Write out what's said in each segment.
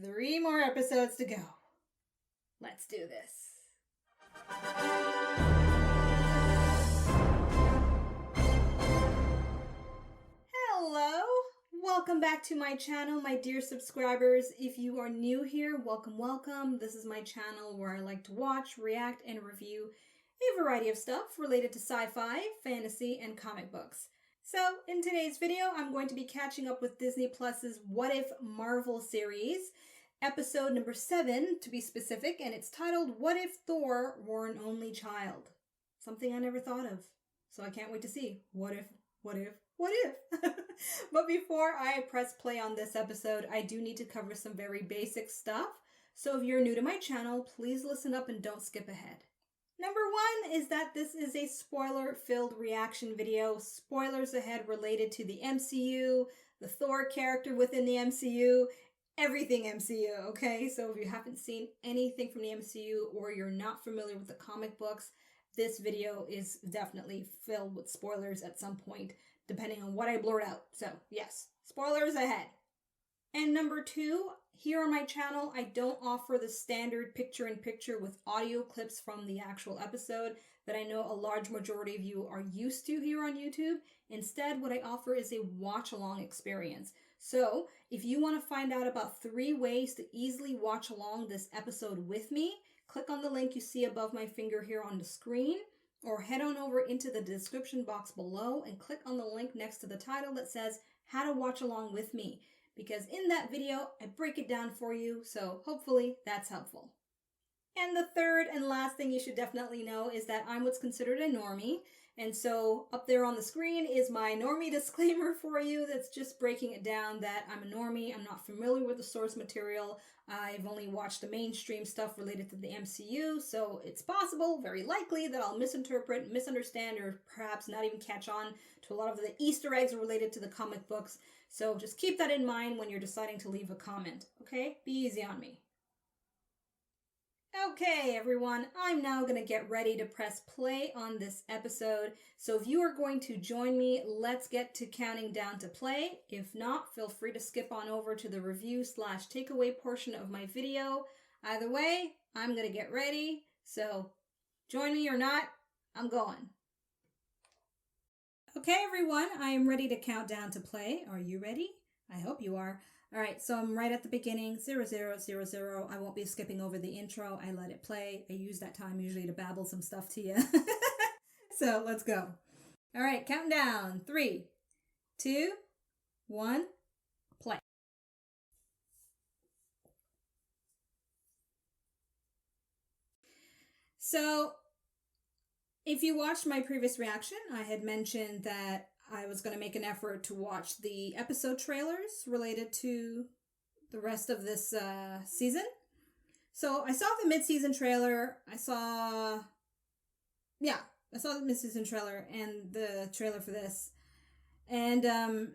3 more episodes to go. Let's do this. Hello! Welcome back to my channel, my dear subscribers. If you are new here, welcome. This is my channel where I like to watch, react, and review a variety of stuff related to sci-fi, fantasy, and comic books. So, in today's video, I'm going to be catching up with Disney Plus's What If Marvel series, episode number 7 to be specific, and it's titled What If Thor Were an Only Child? Something I never thought of. So I can't wait to see. What if? But before I press play on this episode, I do need to cover some very basic stuff. So if you're new to my channel, please listen up and don't skip ahead. Number 1 is that this is a spoiler-filled reaction video. Spoilers ahead related to the MCU, the Thor character within the MCU, everything MCU, okay? So if you haven't seen anything from the MCU or you're not familiar with the comic books, this video is definitely filled with spoilers at some point, depending on what I blurt out. So yes, spoilers ahead. And number 2, here on my channel, I don't offer the standard picture-in-picture with audio clips from the actual episode that I know a large majority of you are used to here on YouTube. Instead, what I offer is a watch-along experience. So, if you want to find out about 3 ways to easily watch along this episode with me, click on the link you see above my finger here on the screen, or head on over into the description box below and click on the link next to the title that says, How to Watch Along With Me. Because in that video, I break it down for you, so hopefully that's helpful. And the third and last thing you should definitely know is that I'm what's considered a normie, and so up there on the screen is my normie disclaimer for you that's just breaking it down that I'm a normie, I'm not familiar with the source material, I've only watched the mainstream stuff related to the MCU, so it's possible, very likely, that I'll misinterpret, misunderstand, or perhaps not even catch on to a lot of the Easter eggs related to the comic books. So just keep that in mind when you're deciding to leave a comment, okay? Be easy on me. Okay, everyone, I'm now going to get ready to press play on this episode. So if you are going to join me, let's get to counting down to play. If not, feel free to skip on over to the review/takeaway portion of my video. Either way, I'm going to get ready. So join me or not, I'm going. Okay, everyone, I am ready to count down to play. Are you ready? I hope you are. All right, so I'm right at the beginning, 0000. I won't be skipping over the intro. I let it play. I use that time usually to babble some stuff to you. So let's go. All right, counting down. 3, 2, 1, play. So, if you watched my previous reaction, I had mentioned that I was going to make an effort to watch the episode trailers related to the rest of this season. So I saw the mid-season trailer. I saw the mid-season trailer and the trailer for this. And I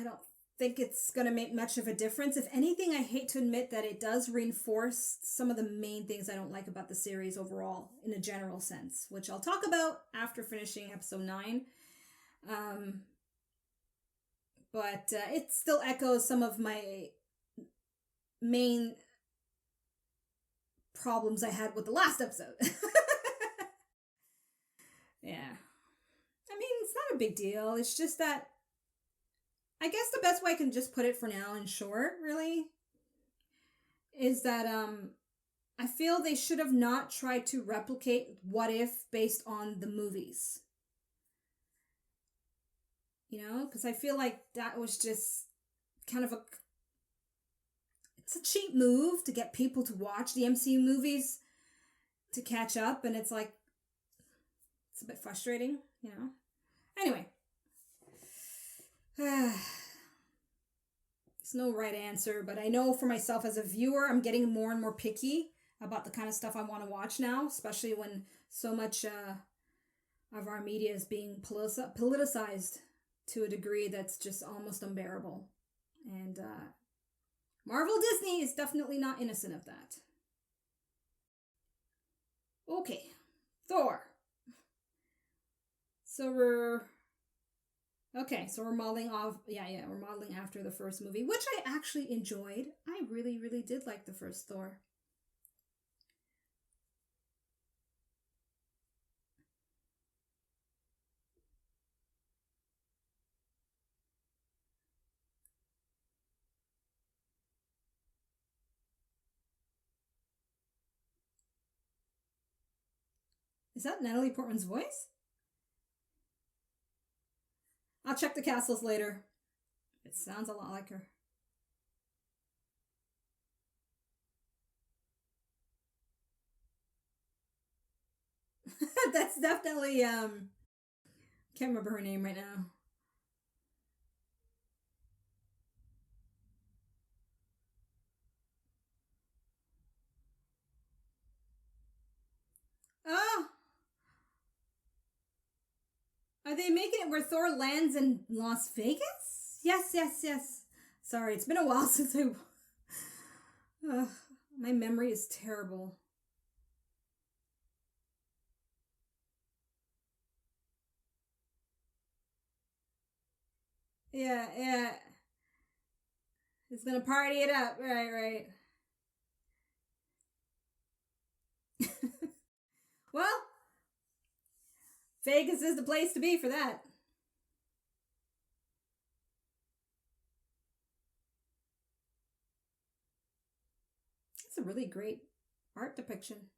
don't think it's going to make much of a difference. If anything, I hate to admit that it does reinforce some of the main things I don't like about the series overall in a general sense, which I'll talk about after finishing episode 9. But it still echoes some of my main problems I had with the last episode. Yeah. I mean, it's not a big deal. It's just that I guess the best way I can just put it for now in short, really, is that I feel they should have not tried to replicate What If based on the movies. You know, because I feel like that was just kind of it's a cheap move to get people to watch the MCU movies to catch up, and it's like, it's a bit frustrating, you know? Anyway. There's no right answer, but I know for myself as a viewer, I'm getting more and more picky about the kind of stuff I want to watch now, especially when so much of our media is being politicized to a degree that's just almost unbearable. And Marvel Disney is definitely not innocent of that. Okay, Thor. So we're Okay, so we're modeling off. Yeah, we're modeling after the first movie, which I actually enjoyed. I really, really did like the first Thor. Is that Natalie Portman's voice? I'll check the castles later. It sounds a lot like her. That's definitely can't remember her name right now. Oh, are they making it where Thor lands in Las Vegas? Yes, yes, yes. Sorry, it's been a while since I. Ugh, my memory is terrible. Yeah, yeah. He's gonna party it up. Right, right. Well, Vegas is the place to be for that. It's a really great art depiction.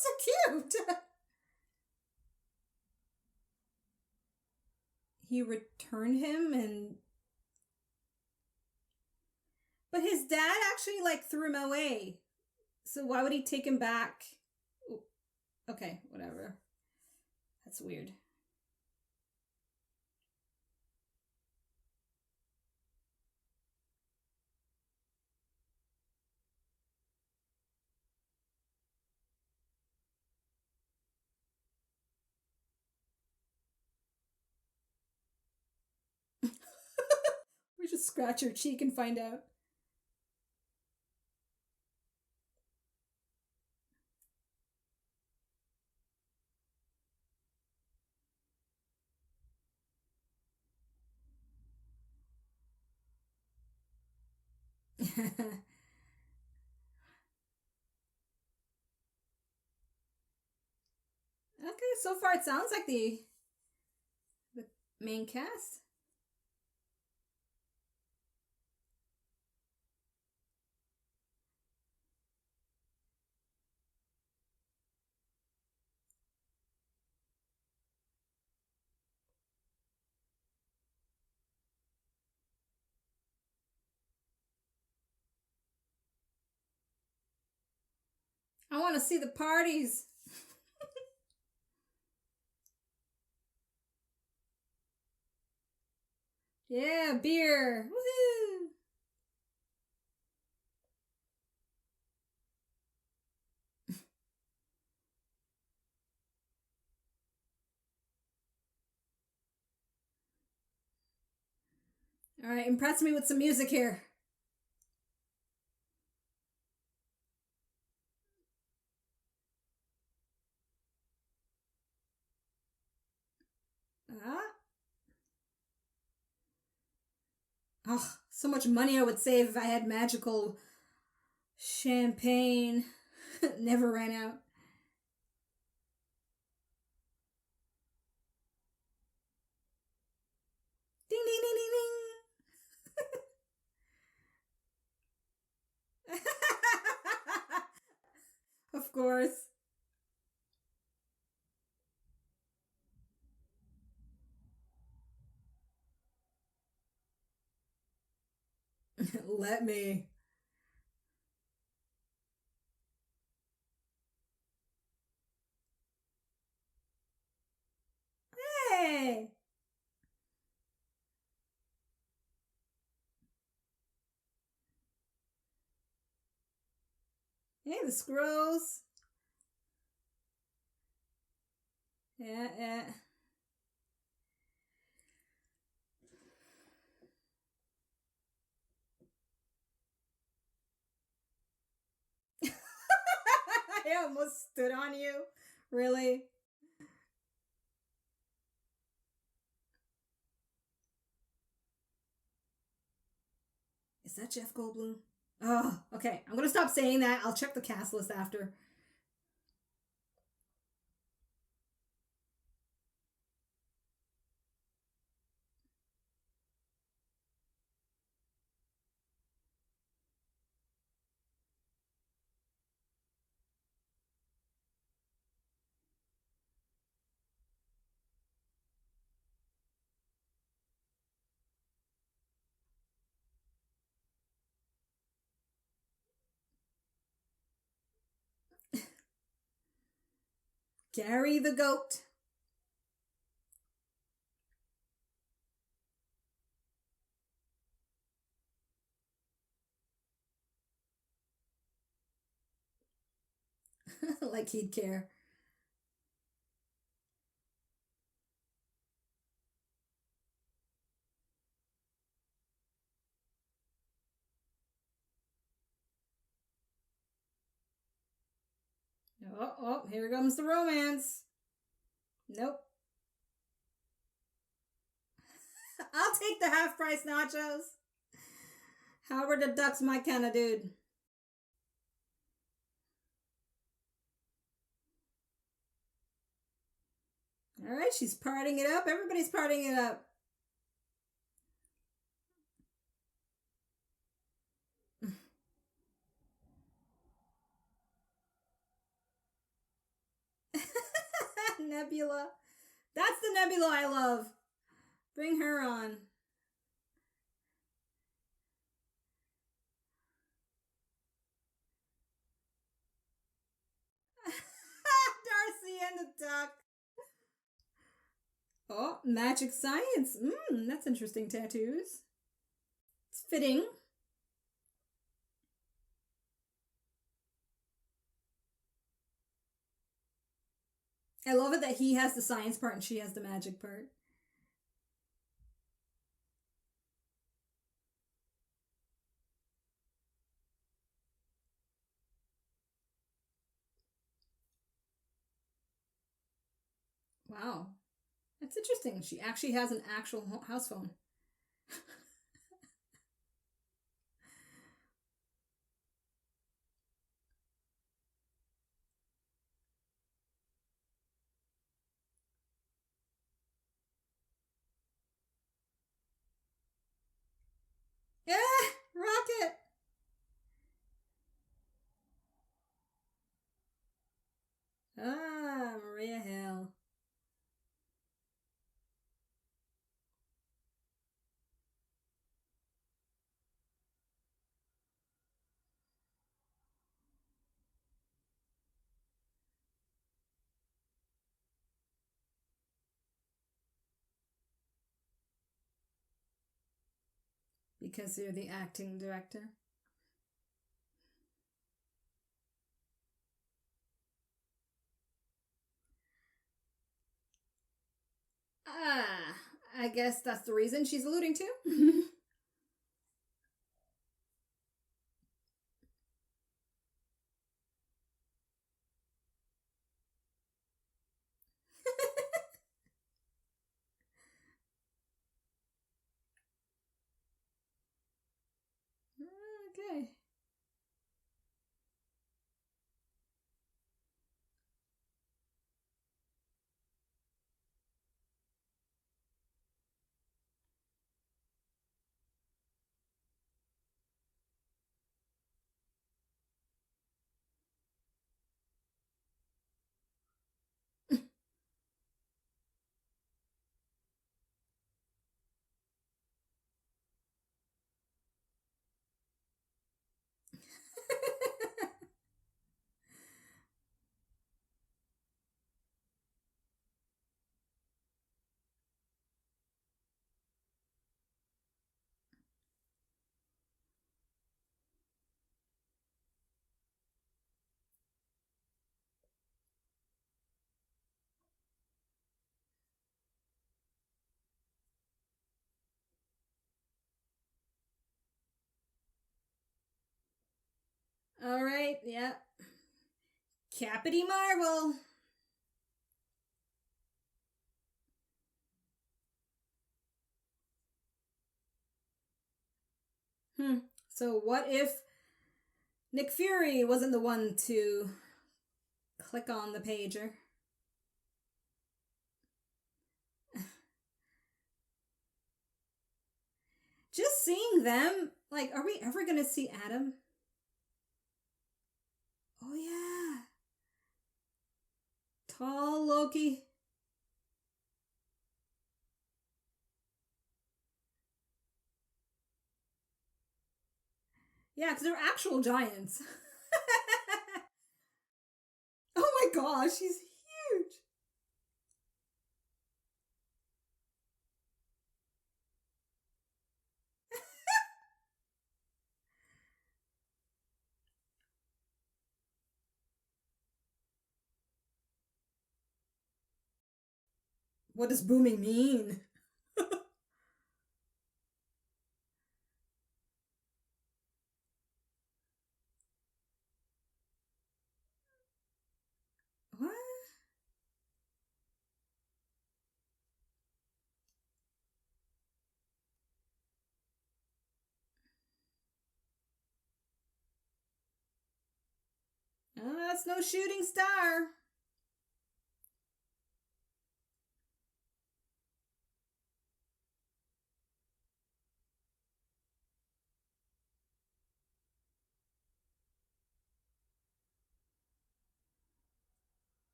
So cute. He returned him and but his dad actually like threw him away. So why would he take him back? Okay, whatever. That's weird. We just scratch your cheek and find out. Okay, so far it sounds like the main cast. I want to see the parties. Yeah, beer. Woohoo! All right, impress me with some music here. Ah. Oh, so much money I would save if I had magical champagne. Never ran out. Ding ding ding ding ding. Of course. Let me. Hey. Hey, the squirrels. Yeah, yeah. I almost stood on you. Really? Is that Jeff Goldblum? Oh, okay. I'm gonna stop saying that. I'll check the cast list after. Gary the goat. Like he'd care. Oh, oh, here comes the romance. Nope. I'll take the half price nachos. Howard the Duck's my kind of dude. All right, she's partying it up. Everybody's partying it up. Nebula. That's the Nebula I love. Bring her on. Darcy and the Duck. Oh, magic science. That's interesting tattoos. It's fitting. I love it that he has the science part and she has the magic part. Wow. That's interesting. She actually has an actual house phone. Yeah, Rocket. Ah, Maria Hill. Because you're the acting director. Ah, I guess that's the reason she's alluding to. Okay. All right, yeah. Cappity Marvel. So what if Nick Fury wasn't the one to click on the pager? Just seeing them, like, are we ever gonna see Adam? Oh yeah. Tall Loki. Yeah, because they're actual giants. Oh my gosh, he's huge. What does booming mean? What? Oh, that's no shooting star.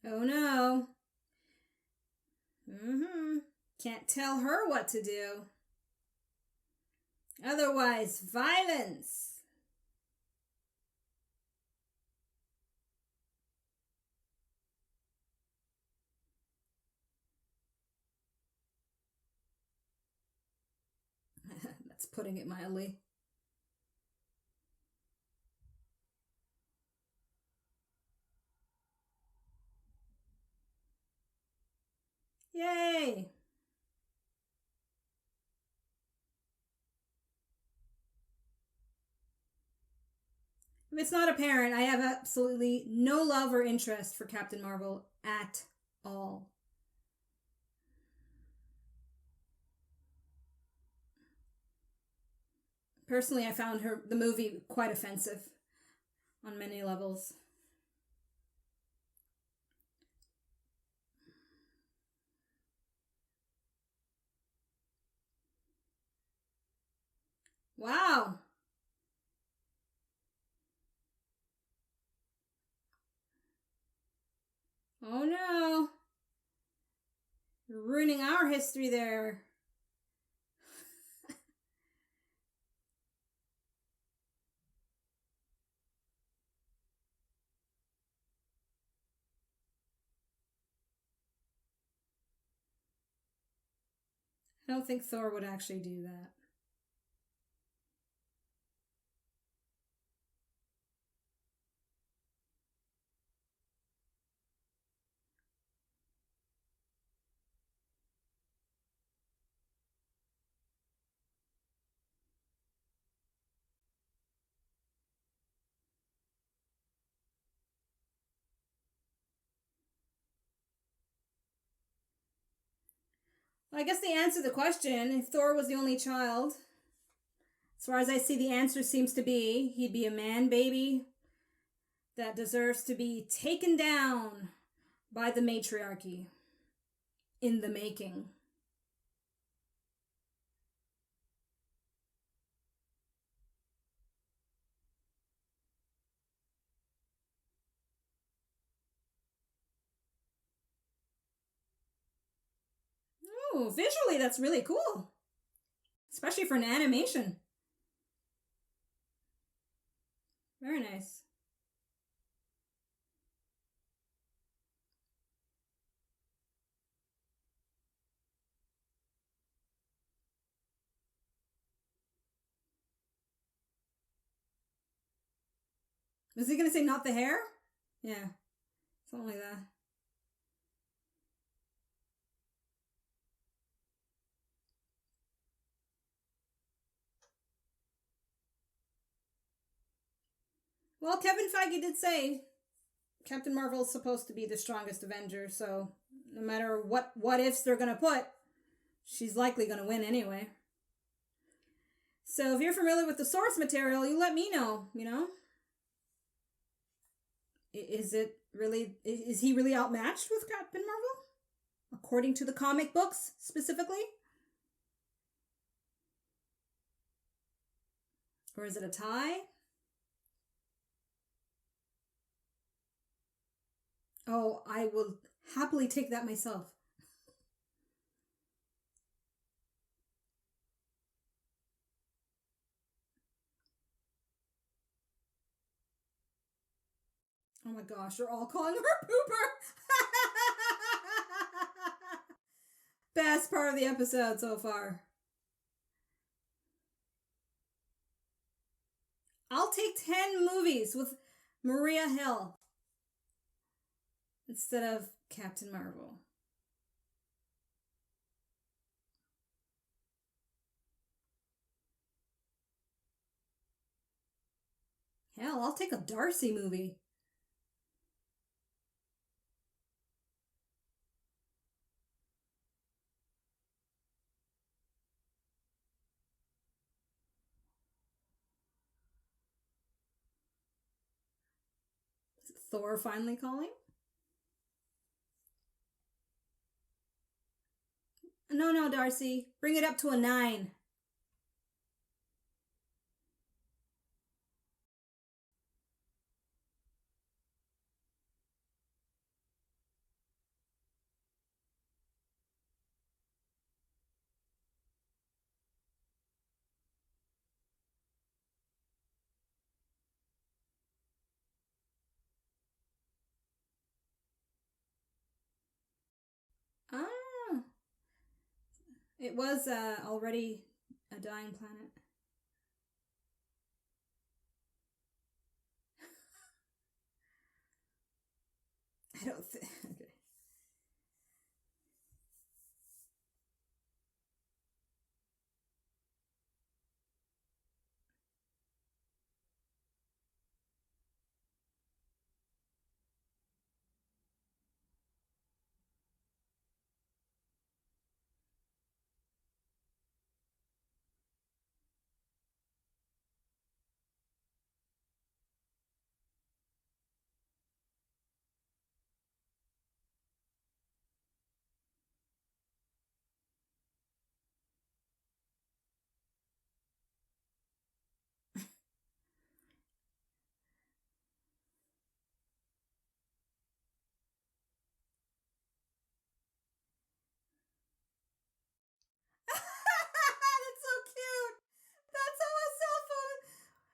Oh no. Can't tell her what to do. Otherwise, violence. That's putting it mildly. Yay! If it's not apparent, I have absolutely no love or interest for Captain Marvel at all. Personally, I found the movie quite offensive on many levels. Wow. Oh no. You're ruining our history there. I don't think Thor would actually do that. Well, I guess the answer to the question, if Thor was the only child, as far as I see, the answer seems to be he'd be a man baby that deserves to be taken down by the matriarchy in the making. Oh, visually, that's really cool, especially for an animation. Very nice. Was he gonna say not the hair? Yeah, something like that. Well, Kevin Feige did say Captain Marvel is supposed to be the strongest Avenger, so no matter what ifs they're gonna put, she's likely gonna win anyway. So if you're familiar with the source material, you let me know, you know? Is he really outmatched with Captain Marvel? According to the comic books, specifically? Or is it a tie? Oh, I will happily take that myself. Oh my gosh, they're all calling her Pooper! Best part of the episode so far. I'll take 10 movies with Maria Hill instead of Captain Marvel. Hell, I'll take a Darcy movie. Is Thor finally calling? No, Darcy. Bring it up to a 9. Ah, it was already a dying planet. I don't think. Okay. That's so cute. That's how a cell phone.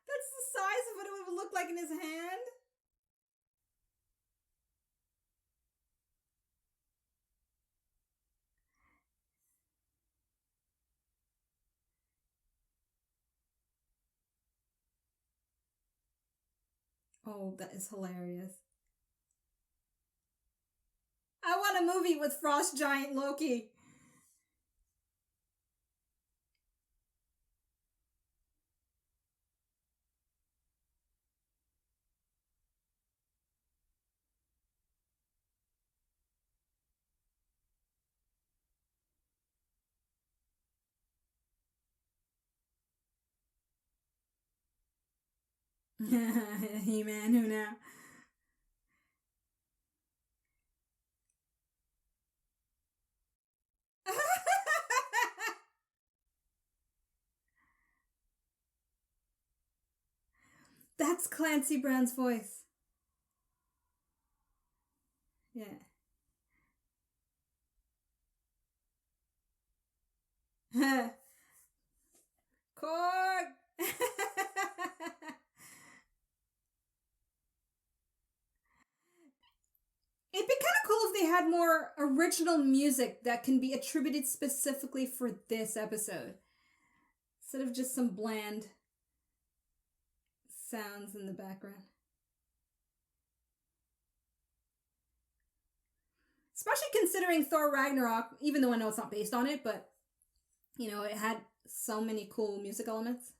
That's the size of what it would look like in his hand. Oh, that is hilarious. I want a movie with Frost Giant Loki. He-Man, who now? That's Clancy Brown's voice. Yeah. Korg! It'd be kind of cool if they had more original music that can be attributed specifically for this episode. Instead of just some bland sounds in the background. Especially considering Thor Ragnarok, even though I know it's not based on it, but, you know, it had so many cool music elements.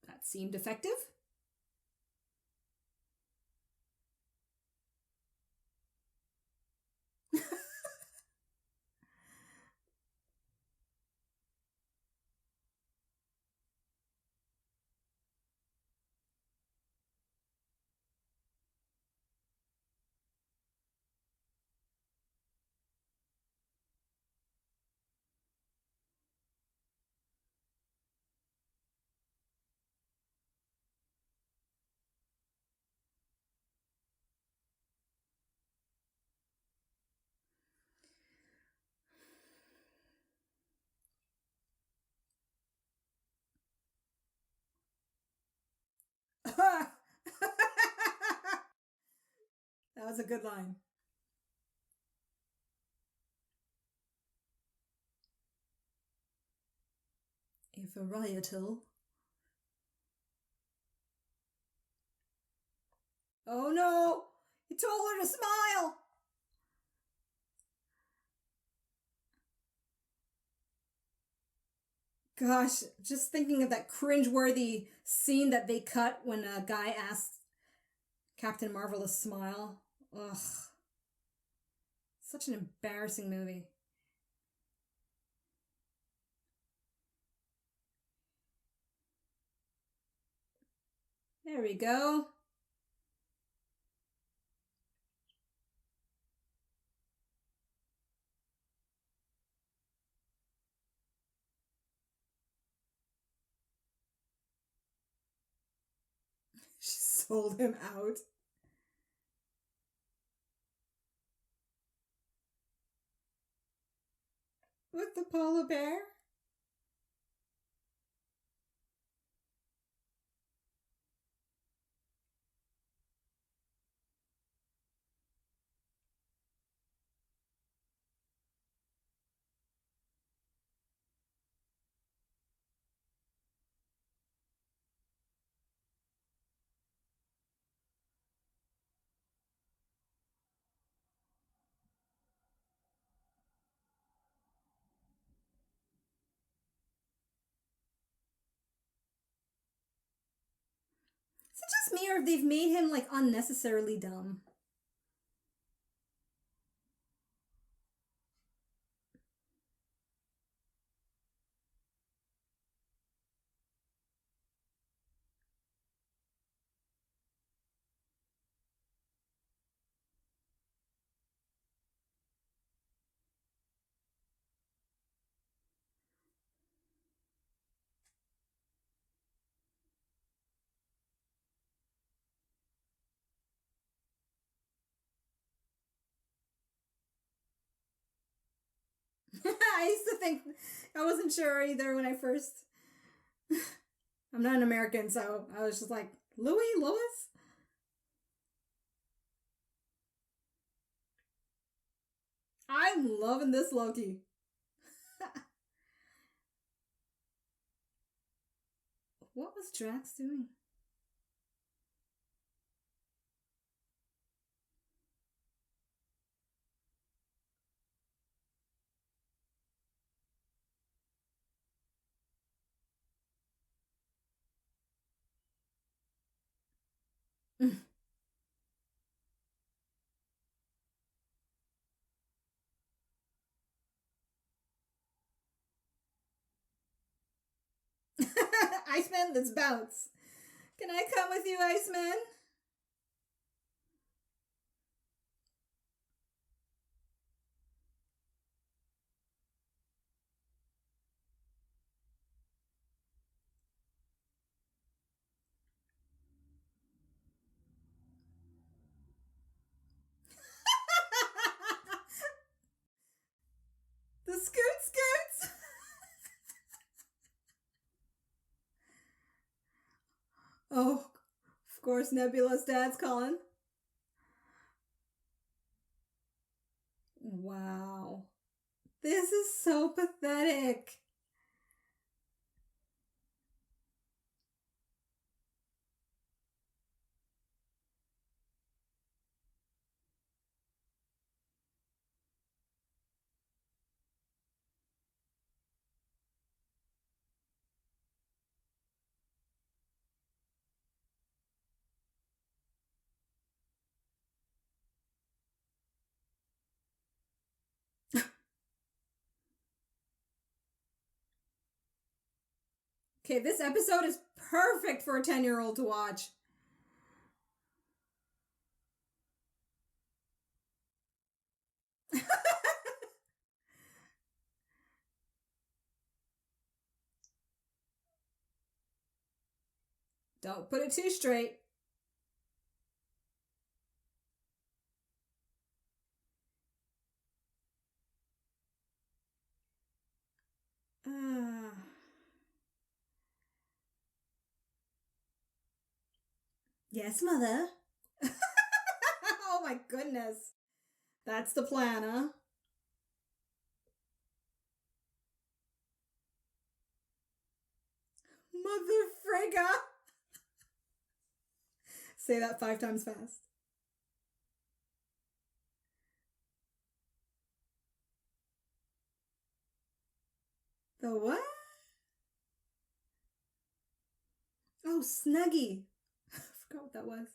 That seemed effective. That was a good line. A varietal. Oh no! He told her to smile! Gosh, just thinking of that cringeworthy scene that they cut when a guy asked Captain Marvel to smile. Ugh. Such an embarrassing movie. There we go. She sold him out. With the polar bear? Is it just me or they've made him like unnecessarily dumb? I used to think, I wasn't sure either when I first. I'm not an American, so I was just like, Louis? Lois? I'm loving this Loki. What was Drax doing? Iceman, let's bounce. Can I come with you, Iceman? The scoot scoots. Oh, of course, Nebula's dad's calling. Wow. This is so pathetic. Okay, this episode is perfect for a 10-year-old to watch. Don't put it too straight. Yes, mother. Oh my goodness. That's the plan, huh? Mother Frigga. Say that 5 times fast. The what? Oh, Snuggie. I forgot what that was.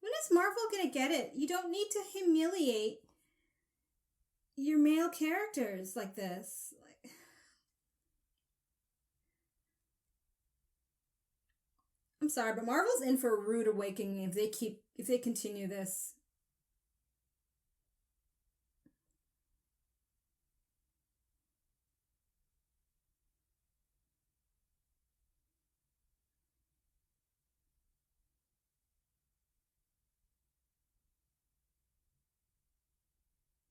When is Marvel gonna get it? You don't need to humiliate your male characters like this. I'm sorry, but Marvel's in for a rude awakening if they continue this.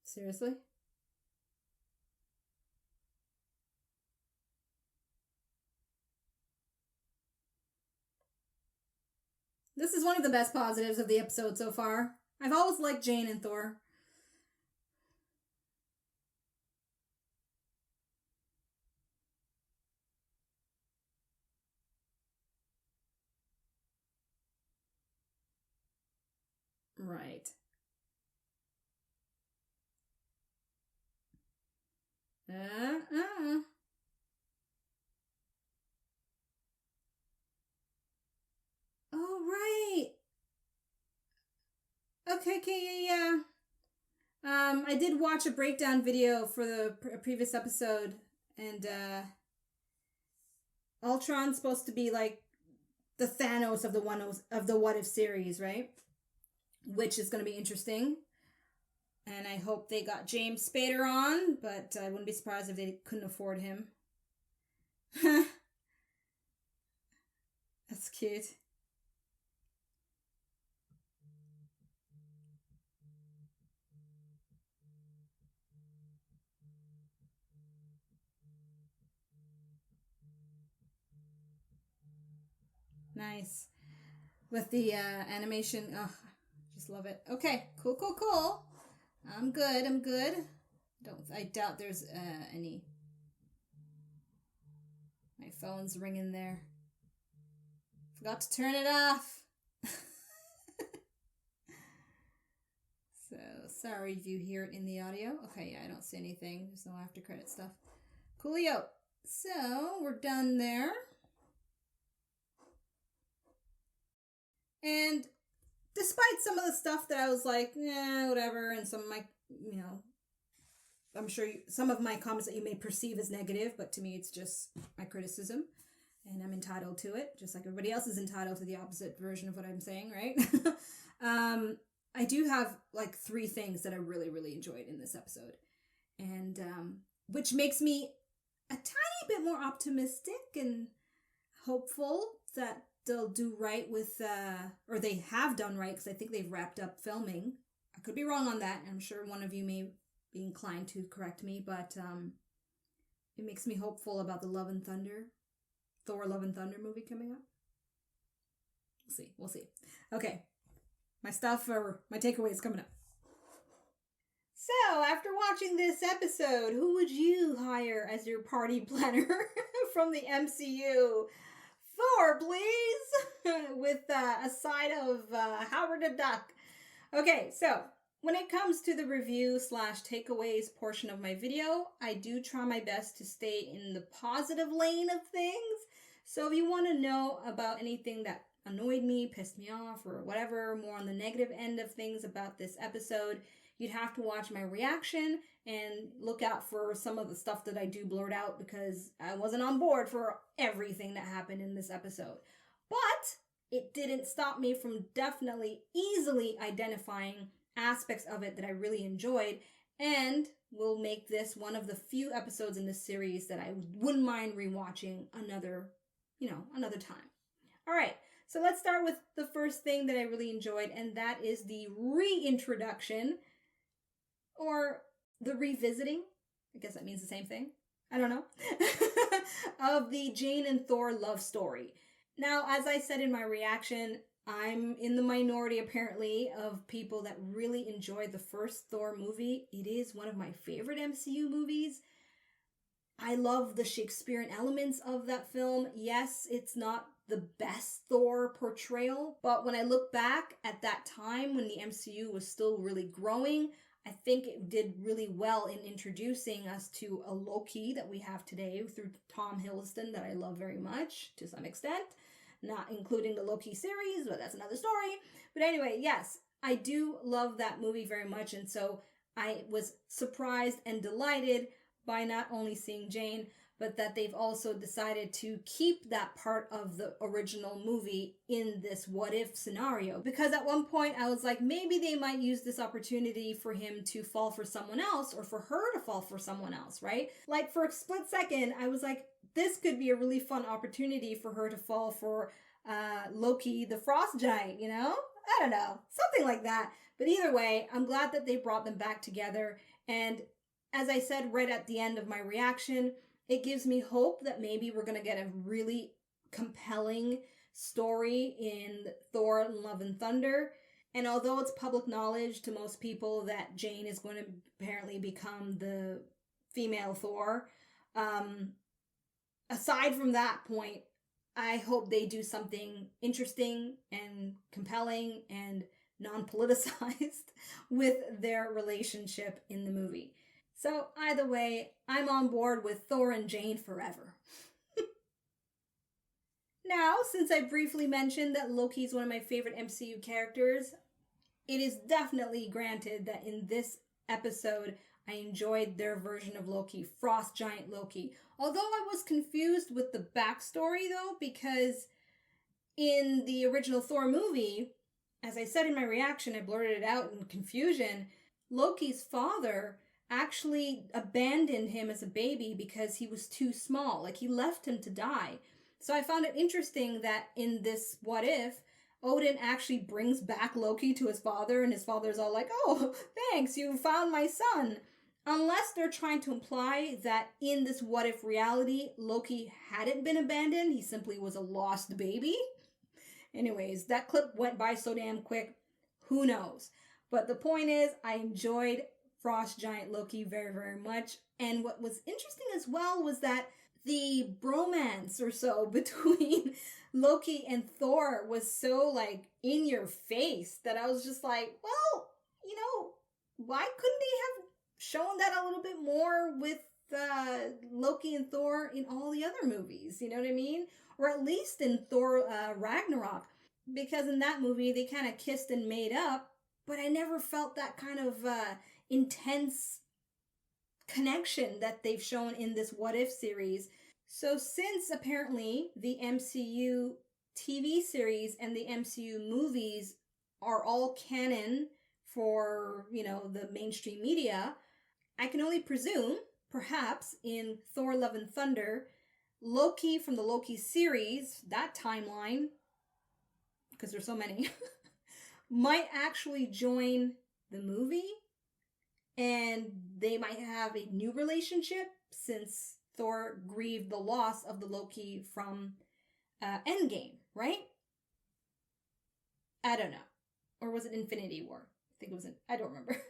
Seriously? This is one of the best positives of the episode so far. I've always liked Jane and Thor. Right. Uh-uh. Oh, right. Okay, yeah. I did watch a breakdown video for the previous episode, and Ultron's supposed to be like the Thanos of the What If series, right? Which is going to be interesting. And I hope they got James Spader on, but I wouldn't be surprised if they couldn't afford him. That's cute. Nice. With the animation. Oh, just love it. Okay, cool. I'm good. I doubt there's any. My phone's ringing there. Forgot to turn it off. So, sorry if you hear it in the audio. Okay, yeah, I don't see anything. There's no after credit stuff. Coolio. So, we're done there. And despite some of the stuff that I was like, whatever, and some of my, I'm sure some of my comments that you may perceive as negative, but to me it's just my criticism, and I'm entitled to it, just like everybody else is entitled to the opposite version of what I'm saying, right? I do have like 3 things that I really, really enjoyed in this episode, and which makes me a tiny bit more optimistic and hopeful that they'll do right with, or they have done right, because I think they've wrapped up filming a could be wrong on that. I'm sure one of you may be inclined to correct me, but it makes me hopeful about the Thor Love and Thunder movie coming up. We'll see. Okay, my takeaways coming up. So, after watching this episode, who would you hire as your party planner from the MCU? Thor, please! With a side of Howard the Duck. Okay, so when it comes to the review / takeaways portion of my video, I do try my best to stay in the positive lane of things. So if you want to know about anything that annoyed me, pissed me off, or whatever, more on the negative end of things about this episode, you'd have to watch my reaction and look out for some of the stuff that I do blurt out because I wasn't on board for everything that happened in this episode. But it didn't stop me from definitely easily identifying aspects of it that I really enjoyed, and will make this one of the few episodes in this series that I wouldn't mind rewatching another time. All right, so let's start with the first thing that I really enjoyed, and that is the reintroduction, or the revisiting, I guess that means the same thing, I don't know, of the Jane and Thor love story. Now, as I said in my reaction, I'm in the minority, apparently, of people that really enjoyed the first Thor movie. It is one of my favorite MCU movies. I love the Shakespearean elements of that film. Yes, it's not the best Thor portrayal, but when I look back at that time when the MCU was still really growing, I think it did really well in introducing us to a Loki that we have today through Tom Hiddleston that I love very much to some extent. Not including the Loki series, but that's another story. But anyway, yes, I do love that movie very much. And so I was surprised and delighted by not only seeing Jane, but that they've also decided to keep that part of the original movie in this what if scenario. Because at one point I was like, maybe they might use this opportunity for him to fall for someone else or for her to fall for someone else, right? Like for a split second, I was like, this could be a really fun opportunity for her to fall for Loki, the frost giant, you know? I don't know, something like that. But either way, I'm glad that they brought them back together. And as I said right at the end of my reaction, it gives me hope that maybe we're going to get a really compelling story in Thor Love and Thunder. And although it's public knowledge to most people that Jane is going to apparently become the female Thor, aside from that point, I hope they do something interesting and compelling and non-politicized with their relationship in the movie. So either way, I'm on board with Thor and Jane forever. Now, since I briefly mentioned that Loki is one of my favorite MCU characters, it is definitely granted that in this episode, I enjoyed their version of Loki, Frost Giant Loki. Although I was confused with the backstory though, because in the original Thor movie, as I said in my reaction, I blurted it out in confusion, Loki's father actually abandoned him as a baby because he was too small. Like he left him to die. So I found it interesting that in this what if, Odin actually brings back Loki to his father, and his father's all like, oh, thanks, you found my son. Unless they're trying to imply that in this what if reality, Loki hadn't been abandoned, he simply was a lost baby. Anyways, that clip went by so damn quick, who knows? But the point is, I enjoyed Frost Giant Loki very, very much. And what was interesting as well was that the bromance or so between Loki and Thor was so like in your face that I was just like, well, you know, why couldn't they have shown that a little bit more with Loki and Thor in all the other movies? You know what I mean? Or at least in Thor Ragnarok, because in that movie they kind of kissed and made up, but I never felt that kind of intense connection that they've shown in this What If series. So since apparently the MCU TV series and the MCU movies are all canon for, you know, the mainstream media, I can only presume, perhaps in Thor Love and Thunder, Loki from the Loki series, that timeline, because there's so many, might actually join the movie, and they might have a new relationship since Thor grieved the loss of the Loki from Endgame, right? I don't know. Or was it Infinity War? I think it was, I don't remember.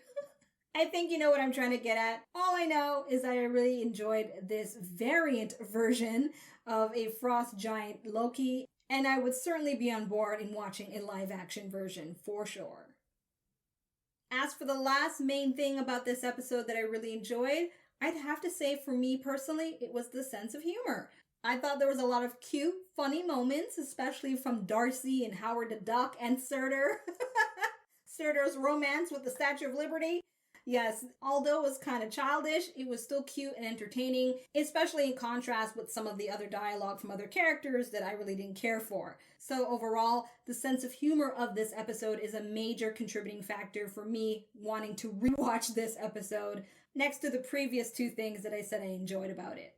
I think you know what I'm trying to get at. All I know is that I really enjoyed this variant version of a frost giant Loki, and I would certainly be on board in watching a live action version for sure. As for the last main thing about this episode that I really enjoyed, I'd have to say for me personally, it was the sense of humor. I thought there was a lot of cute, funny moments, especially from Darcy and Howard the Duck and Surtur. Surtur's romance with the Statue of Liberty. Yes, although it was kind of childish, it was still cute and entertaining, especially in contrast with some of the other dialogue from other characters that I really didn't care for. So overall, the sense of humor of this episode is a major contributing factor for me wanting to rewatch this episode, next to the previous two things that I said I enjoyed about it.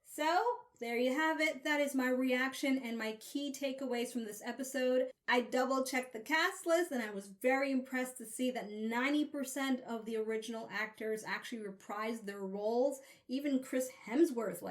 So, there you have it. That is my reaction and my key takeaways from this episode. I double checked the cast list and I was very impressed to see that 90% of the original actors actually reprised their roles. Even Chris Hemsworth,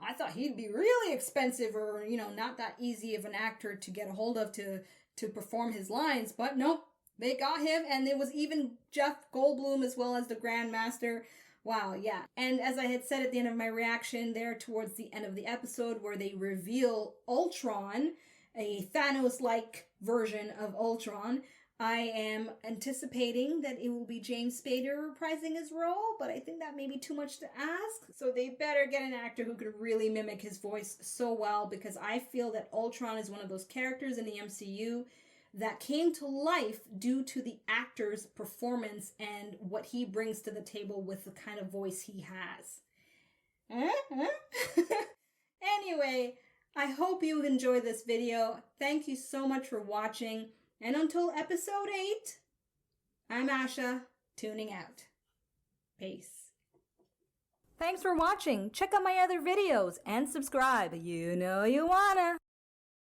I thought he'd be really expensive or, not that easy of an actor to get a hold of to perform his lines. But no, they got him, and it was even Jeff Goldblum as well as the Grandmaster. Wow, yeah. And as I had said at the end of my reaction there towards the end of the episode where they reveal Ultron, a Thanos-like version of Ultron, I am anticipating that it will be James Spader reprising his role, but I think that may be too much to ask. So they better get an actor who could really mimic his voice so well, because I feel that Ultron is one of those characters in the MCU that came to life due to the actor's performance and what he brings to the table with the kind of voice he has. Anyway, I hope you enjoyed this video. Thank you so much for watching. And until episode 8, I'm Asha, tuning out. Peace. Thanks for watching. Check out my other videos and subscribe. You know you wanna.